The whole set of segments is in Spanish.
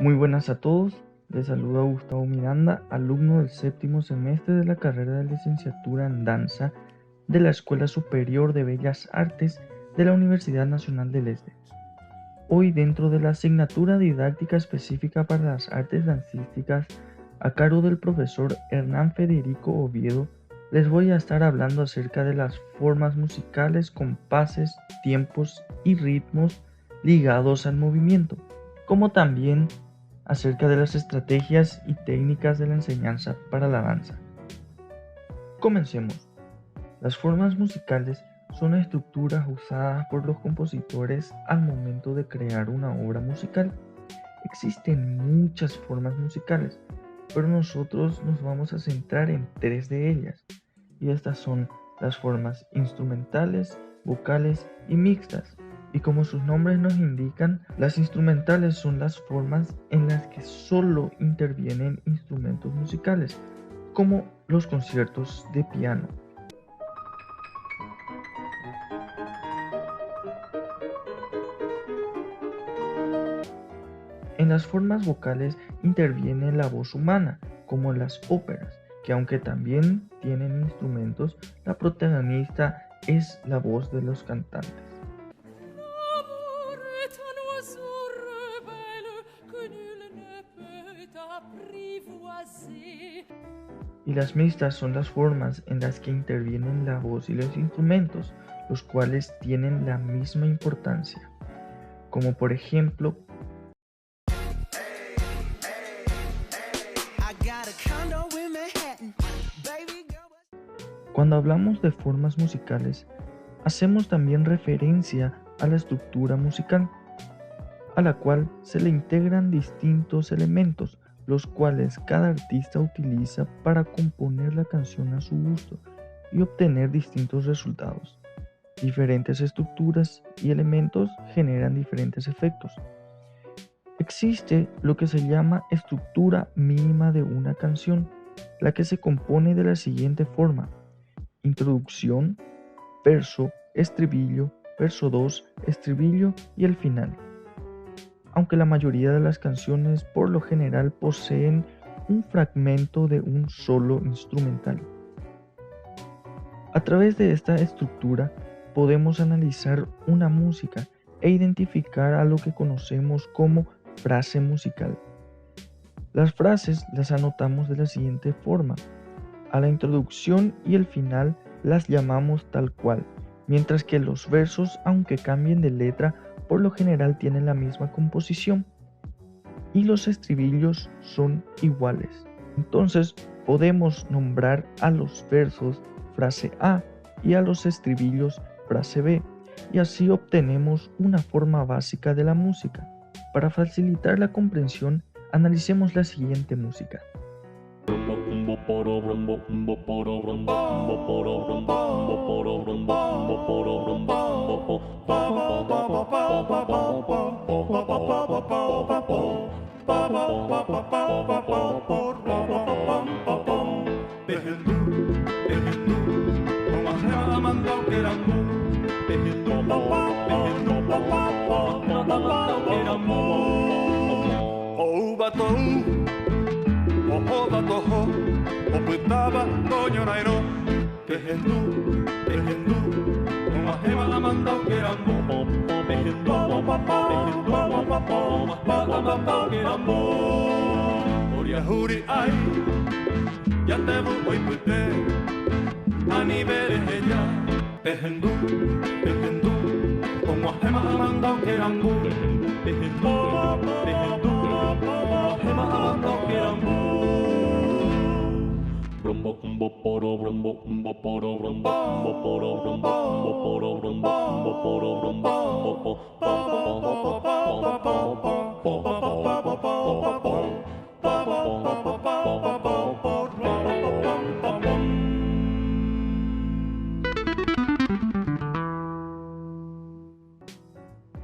Muy buenas a todos, les saluda Gustavo Miranda, alumno del séptimo semestre de la carrera de licenciatura en danza de la Escuela Superior de Bellas Artes de la Universidad Nacional del Este. Hoy, dentro de la asignatura didáctica específica para las artes dancísticas a cargo del profesor Hernán Federico Oviedo, les voy a estar hablando acerca de las formas musicales, compases, tiempos y ritmos ligados al movimiento, como también acerca de las estrategias y técnicas de la enseñanza para la danza. Comencemos. Las formas musicales son estructuras usadas por los compositores al momento de crear una obra musical. Existen muchas formas musicales, pero nosotros nos vamos a centrar en tres de ellas, y estas son las formas instrumentales, vocales y mixtas. Y como sus nombres nos indican, las instrumentales son las formas en las que solo intervienen instrumentos musicales, como los conciertos de piano. En las formas vocales interviene la voz humana, como en las óperas, que aunque también tienen instrumentos, la protagonista es la voz de los cantantes. Y las mixtas son las formas en las que intervienen la voz y los instrumentos, los cuales tienen la misma importancia, como por ejemplo cuando hablamos de formas musicales, hacemos también referencia a la estructura musical, a la cual se le integran distintos elementos, los cuales cada artista utiliza para componer la canción a su gusto y obtener distintos resultados. Diferentes estructuras y elementos generan diferentes efectos. Existe lo que se llama estructura mínima de una canción, la que se compone de la siguiente forma: introducción, verso, estribillo, verso 2, estribillo y el final. Aunque la mayoría de las canciones por lo general poseen un fragmento de un solo instrumental. A través de esta estructura podemos analizar una música e identificar a lo que conocemos como frase musical. Las frases las anotamos de la siguiente forma: a la introducción y el final las llamamos tal cual, mientras que los versos, aunque cambien de letra, por lo general tienen la misma composición, y los estribillos son iguales. Entonces podemos nombrar a los versos frase A y a los estribillos frase B, y así obtenemos una forma básica de la música. Para facilitar la comprensión, analicemos la siguiente música.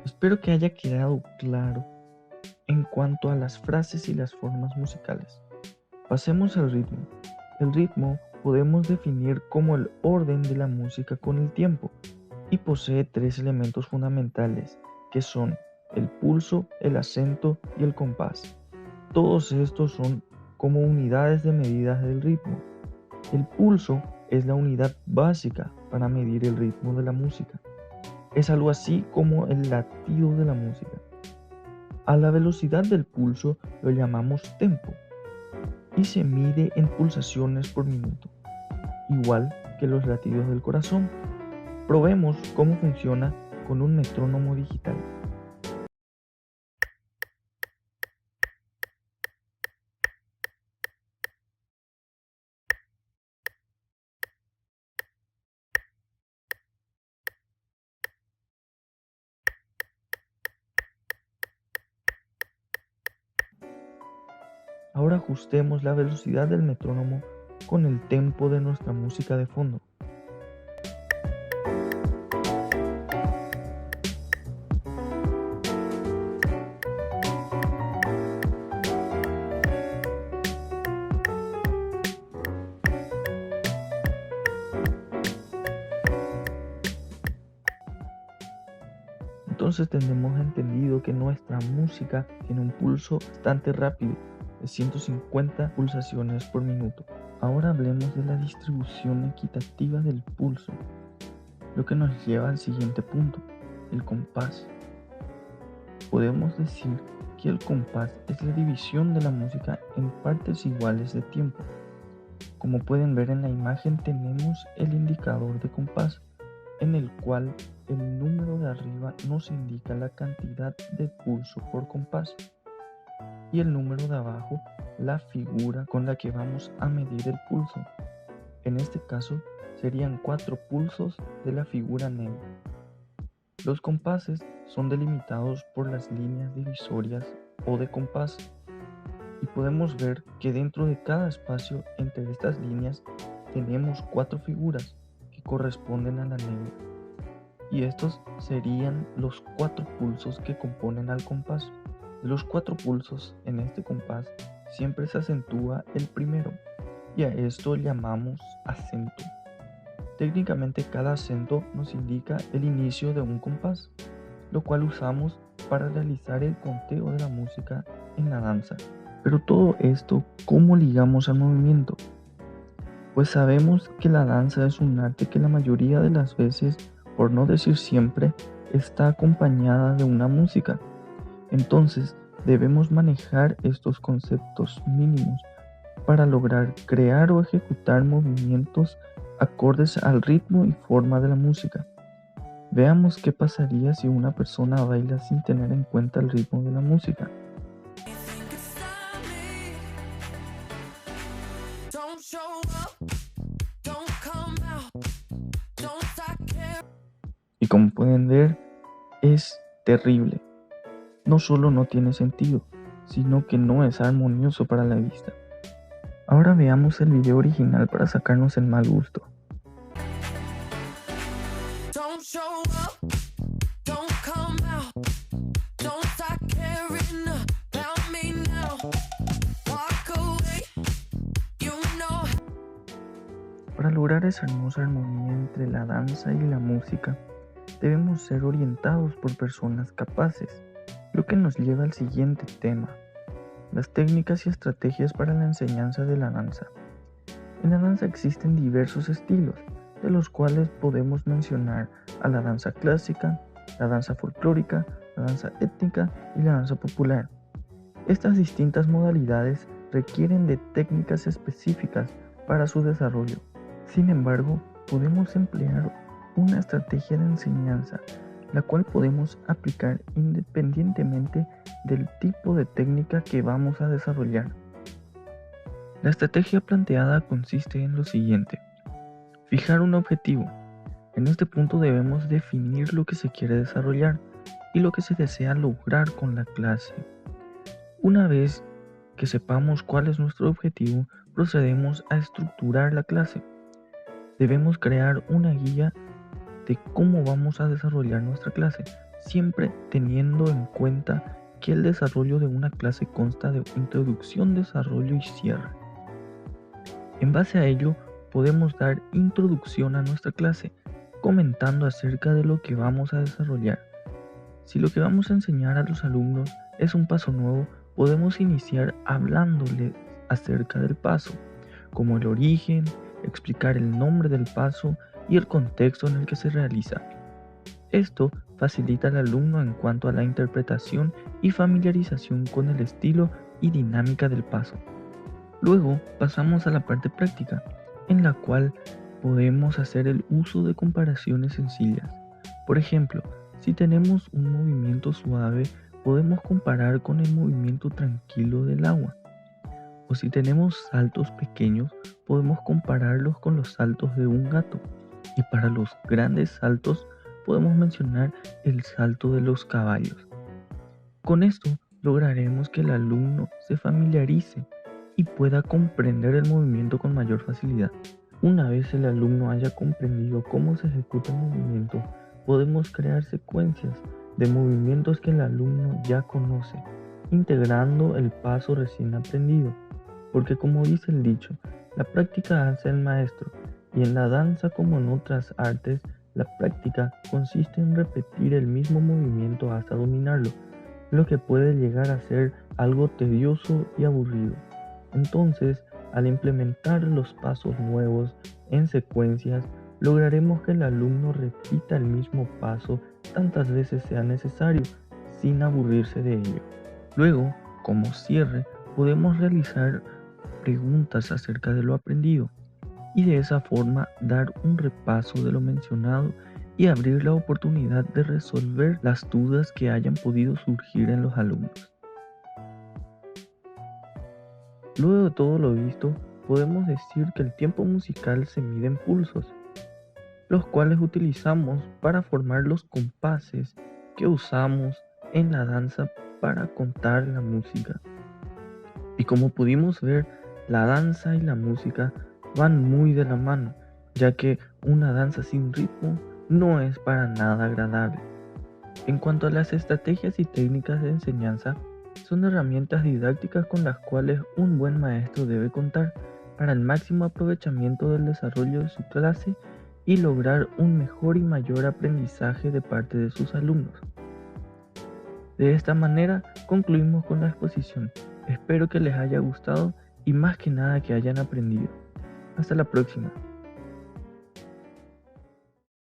Espero que haya quedado claro en cuanto a las frases y las formas musicales. Pasemos al ritmo. El ritmo podemos definir como el orden de la música con el tiempo y posee tres elementos fundamentales, que son el pulso, el acento y el compás. Todos estos son como unidades de medida del ritmo. El pulso es la unidad básica para medir el ritmo de la música. Es algo así como el latido de la música. A la velocidad del pulso lo llamamos tempo y se mide en pulsaciones por minuto, igual que los latidos del corazón. Probemos cómo funciona con un metrónomo digital. Ahora ajustemos la velocidad del metrónomo con el tempo de nuestra música de fondo. Entonces tendremos entendido que nuestra música tiene un pulso bastante rápido, de 150 pulsaciones por minuto. Ahora hablemos de la distribución equitativa del pulso, lo que nos lleva al siguiente punto, el compás. Podemos decir que el compás es la división de la música en partes iguales de tiempo. Como pueden ver en la imagen, tenemos el indicador de compás, en el cual el número de arriba nos indica la cantidad de pulso por compás y el número de abajo la figura con la que vamos a medir el pulso. En este caso serían 4 pulsos de la figura negra. Los compases son delimitados por las líneas divisorias o de compás y podemos ver que dentro de cada espacio entre estas líneas tenemos 4 figuras que corresponden a la negra. Y estos serían los 4 pulsos que componen al compás. De los 4 pulsos en este compás siempre se acentúa el primero y a esto llamamos acento. Técnicamente cada acento nos indica el inicio de un compás, lo cual usamos para realizar el conteo de la música en la danza. Pero todo esto, ¿cómo ligamos al movimiento? Pues sabemos que la danza es un arte que la mayoría de las veces, por no decir siempre, está acompañada de una música. Entonces, debemos manejar estos conceptos mínimos para lograr crear o ejecutar movimientos acordes al ritmo y forma de la música. Veamos qué pasaría si una persona baila sin tener en cuenta el ritmo de la música. Y como pueden ver, es terrible. No solo no tiene sentido, sino que no es armonioso para la vista. Ahora veamos el video original para sacarnos el mal gusto. Para lograr esa hermosa armonía entre la danza y la música, debemos ser orientados por personas capaces, lo que nos lleva al siguiente tema: las técnicas y estrategias para la enseñanza de la danza. En la danza existen diversos estilos, de los cuales podemos mencionar a la danza clásica, la danza folclórica, la danza étnica y la danza popular. Estas distintas modalidades requieren de técnicas específicas para su desarrollo. Sin embargo, podemos emplear una estrategia de enseñanza, la cual podemos aplicar independientemente del tipo de técnica que vamos a desarrollar. La estrategia planteada consiste en lo siguiente: fijar un objetivo. En este punto debemos definir lo que se quiere desarrollar y lo que se desea lograr con la clase. Una vez que sepamos cuál es nuestro objetivo, procedemos a estructurar la clase. Debemos crear una guía de cómo vamos a desarrollar nuestra clase, siempre teniendo en cuenta que el desarrollo de una clase consta de introducción, desarrollo y cierre. En base a ello, podemos dar introducción a nuestra clase, comentando acerca de lo que vamos a desarrollar. Si lo que vamos a enseñar a los alumnos es un paso nuevo, podemos iniciar hablándoles acerca del paso, como el origen, explicar el nombre del paso y el contexto en el que se realiza. Esto facilita al alumno en cuanto a la interpretación y familiarización con el estilo y dinámica del paso. Luego pasamos a la parte práctica, en la cual podemos hacer el uso de comparaciones sencillas. Por ejemplo, si tenemos un movimiento suave, podemos comparar con el movimiento tranquilo del agua. O si tenemos saltos pequeños, podemos compararlos con los saltos de un gato. Y para los grandes saltos, podemos mencionar el salto de los caballos. Con esto lograremos que el alumno se familiarice y pueda comprender el movimiento con mayor facilidad. Una vez el alumno haya comprendido cómo se ejecuta el movimiento, podemos crear secuencias de movimientos que el alumno ya conoce, integrando el paso recién aprendido. Porque como dice el dicho, la práctica hace al maestro, y en la danza como en otras artes, la práctica consiste en repetir el mismo movimiento hasta dominarlo, lo que puede llegar a ser algo tedioso y aburrido. Entonces, al implementar los pasos nuevos en secuencias, lograremos que el alumno repita el mismo paso tantas veces sea necesario, sin aburrirse de ello. Luego, como cierre, podemos realizar preguntas acerca de lo aprendido y de esa forma dar un repaso de lo mencionado y abrir la oportunidad de resolver las dudas que hayan podido surgir en los alumnos. Luego de todo lo visto, podemos decir que el tiempo musical se mide en pulsos, los cuales utilizamos para formar los compases que usamos en la danza para contar la música. Y como pudimos ver, la danza y la música van muy de la mano, ya que una danza sin ritmo no es para nada agradable. En cuanto a las estrategias y técnicas de enseñanza, son herramientas didácticas con las cuales un buen maestro debe contar para el máximo aprovechamiento del desarrollo de su clase y lograr un mejor y mayor aprendizaje de parte de sus alumnos. De esta manera concluimos con la exposición. Espero que les haya gustado y más que nada que hayan aprendido. Hasta la próxima.